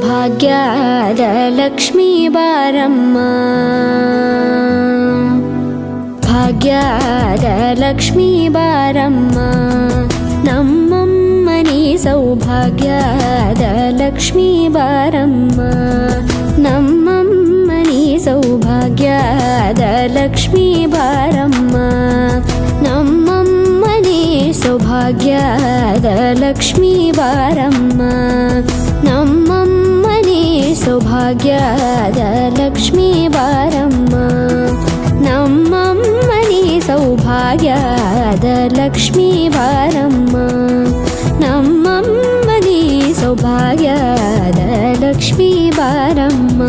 ಭಾಗ್ಯದ ಲಕ್ಷ್ಮೀ ಬಾರಮ್ಮ, ಭಾಗ್ಯದ ಲಕ್ಷ್ಮೀ ಬಾರಮ್ಮ, ನಮ್ಮಮ್ಮನಿ ಸೌಭಾಗ್ಯದ ಲಕ್ಷ್ಮೀ ಬಾರಮ್ಮ, ನಮ್ಮಮ್ಮನಿ ಸೌಭಾಗ್ಯದ ಲಕ್ಷ್ಮೀ ಬಾರಮ್ಮ, ನಮ್ಮಮ್ಮನಿ ಸೌಭಾಗ್ಯದ ಲಕ್ಷ್ಮೀ ಬಾರಮ್ಮ, ನಮ್ಮಮ್ಮನಿ ಸೌಭಾಗ್ಯದ ಲಕ್ಷ್ಮೀ ಬಾರಮ್ಮ, ನಮ್ಮಮ್ಮನಿ ಸೌಭಾಗ್ಯದ ಲಕ್ಷ್ಮೀ ಬಾರಮ್ಮ, ನಮ್ಮಮ್ಮನಿ ಸೌಭಾಗ್ಯದ ಲಕ್ಷ್ಮೀ ಬಾರಮ್ಮ.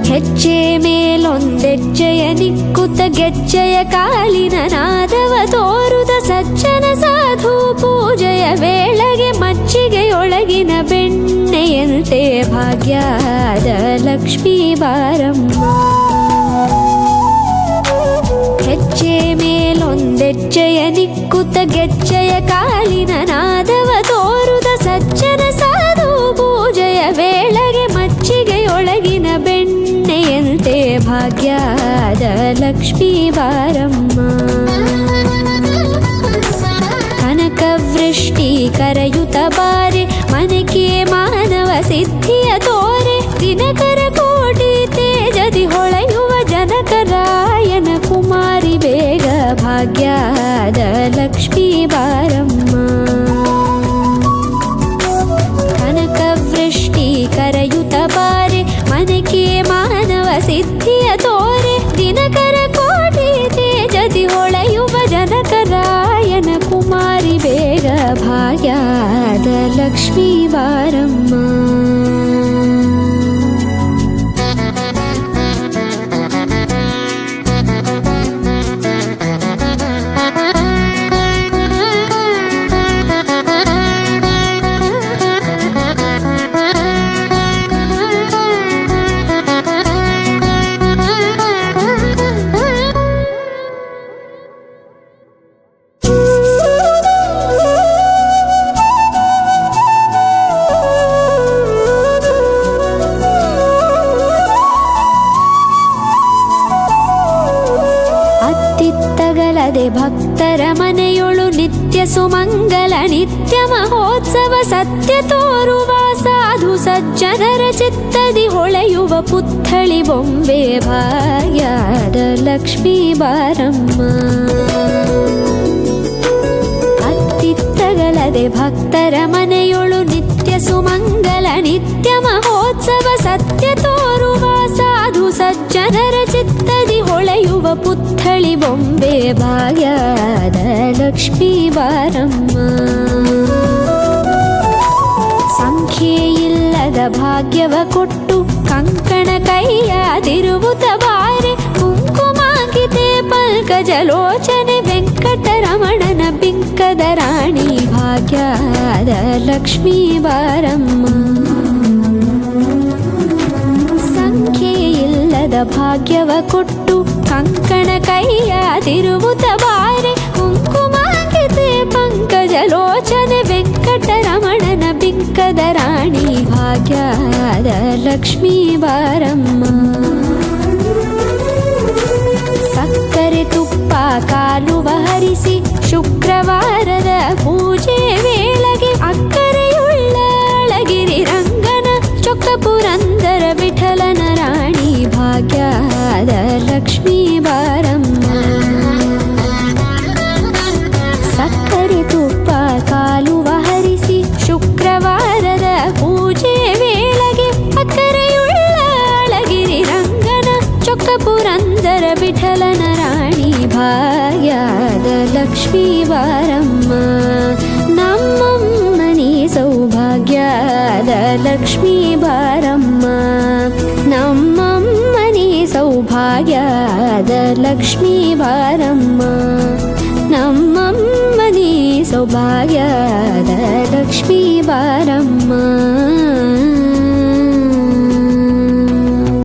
ಹೆಜ್ಜೆ ಮೇಲೊಂದೆಜ್ಜೆಯ ನಿಕ್ಕುತ್ತ ಗೆಜ್ಜೆಯ ಕಾಲಿನ ನಾದವ ತೋರುದ ಸಜ್ಜನ ಸಾಧು ಪೂಜೆಯ ವೇಳೆಗೆ ಮಜ್ಜಿಗೆಯೊಳಗಿನ ಬೆಣ್ಣೆಯಂತೆ ಭಾಗ್ಯದ ಲಕ್ಷ್ಮೀ ಬಾರಮ್ಮ, ಹೆಜ್ಜೆ ಮೇಲೊಂದೆಜ್ಜೆಯ ನಿಕ್ಕುತ್ತ ಗೆಜ್ಜೆಯ ಕಾಲಿನ ನಾದವ ತೋರುದ ಸಜ್ಜನ ಸಾಧು ಪೂಜೆಯ ವೇಳೆಗೆ ಮಜ್ಜಿಗೆಯೊಳಗಿನ ಬೆಣ್ಣೆಯಂತೆ ಭಾಗ್ಯದ ಲಕ್ಷ್ಮೀ ಬಾರಮ್ಮ, ಕನಕವೃಷ್ಟಿ ಕರೆಯುತ್ತ ಬಾರೆ ಮನಕೆ ಮಾನವ ಸಿದ್ಧಿಯ ತೋರೆ, ದಿನಕರ ಕೋಟಿ ತೇಜದಿ ಹೊಳೆಯುವ ಜನಕರಾಯನ ಕುಮಾರಿ ಬೇಗ ಭಾಗ್ಯದ ಲಕ್ಷ್ಮೀ ಬಾರಮ್ಮ, ಕನಕವೃಷ್ಟಿ ಕರೆಯುತ್ತ ಬಾರೆ ಮನಕೆ ಮಾನವ ಸಿದ್ಧಿಯ ತೋರೆ, ದಿನಕರ ಕೋಟಿ ತೇಜದಿ ಹೊಳೆಯುವ ಜನಕರಾಯನ ಕುಮಾರಿ ಬೇಗ ಭಾಗ್ಯದ ಲಕ್ಷ್ಮೀ ಬಾರಮ್ಮ. ಭಕ್ತರ ಮನೆಯೊಳು ನಿತ್ಯ ಸುಮಂಗಲ ನಿತ್ಯ ಮಹೋತ್ಸವ ಸತ್ಯ ತೋರುವ ಸಾಧು ಸಜ್ಜನರ ಚಿತ್ತದಿ ಹೊಳೆಯುವ ಪುತ್ಥಳಿ ಬೊಂಬೆ ಭಾಗ್ಯದ ಲಕ್ಷ್ಮೀ ಬಾರಮ್ಮ, ಅತ್ತಿತ್ತಗಲದೆ ಭಕ್ತರ ಮನೆಯೊಳು ನಿತ್ಯ ಸುಮಂಗಲ ನಿತ್ಯ ಮಹೋತ್ಸವ ಸತ್ಯ ತೋರುವ ಸಾಧು ಸಜ್ಜನರ ಚಿತ್ತದಿ ಹೊಳೆಯುವ ಪುತ್ಥಳಿ ಬೊಂಬೆ ಭಾಗ್ಯದ ಲಕ್ಷ್ಮೀ ಬಾರಮ್ಮ, ಸಂಖ್ಯೆಯಿಲ್ಲದ ಭಾಗ್ಯವ ಕೊಟ್ಟು ಕಂಕಣ ಕೈಯಾದಿರುವುತ ಬಾರೆ, ಕುಂಕುಮಾಂಕಿತೆ ಪಲ್ಕಜಲೋಚನೆ ವೆಂಕಟರಮಣನ ಬಿಂಕದ ರಾಣಿ ಭಾಗ್ಯದ ಲಕ್ಷ್ಮೀ ಬಾರಮ್ಮ, ಸಂಖ್ಯೆಯಿಲ್ಲದ ಭಾಗ್ಯವ ಕೊಟ್ಟು ಕಂಕಣ ಕೈಯಾದಿರುವುತ ಬಾರೆ, ಕುಂಕುಮಾಂಕಿತೆ ಪಂಕಜಲೋಚನೆ ವೆಂಕಟರಮಣನ ಬಿಂಕದ ರಾಣಿ ಭಾಗ್ಯದ ಲಕ್ಷ್ಮೀ ಬಾರಮ್ಮ, ಸಕ್ಕರೆ ತುಪ್ಪ ಕಾಲುವ ಹರಿಸಿ ಶುಕ್ರವಾರದ ಪೂಜೆ ವೇಳೆಗೆ ಅಕ್ಕರೆಯುಳ್ಳ ಅಳಗಿರಿ ರಂಗನ ಚೊಕ್ಕ ಪುರಂದರ ವಿಠಲನ ರಾಣಿ ಲಕ್ಷ್ಮೀ ಬಾರಮ್ಮ. ಸಕ್ಕರೆ ತುಪ್ಪ ಕಾಲುವ ಹರಿಸಿ ಶುಕ್ರವಾರದ ಪೂಜೆ ವೇಳೆಗೆ ಅಕ್ಕರೆಯುಳ್ಳ ಅಳಗಿರಿ ರಂಗನ ಚೊಕ್ಕ ಪುರಂದರ ವಿಠಲನ ರಾಣಿ ಭಾಗ್ಯದ ಲಕ್ಷ್ಮೀ ಬಾರಮ್ಮ. ನಮ್ಮಮ್ಮನಿ ಸೌಭಾಗ್ಯದ ಲಕ್ಷ್ಮೀ ಬಾರಮ್ಮ. ನಮ್ಮಮ್ಮನಿ ಸೌಭಾಗ್ಯದ ಲಕ್ಷ್ಮೀ ಬಾರಮ್ಮ. ನಮ್ಮಮ್ಮನಿ ಸೌಭಾಗ್ಯದ ಲಕ್ಷ್ಮೀ ಬಾರಮ್ಮ.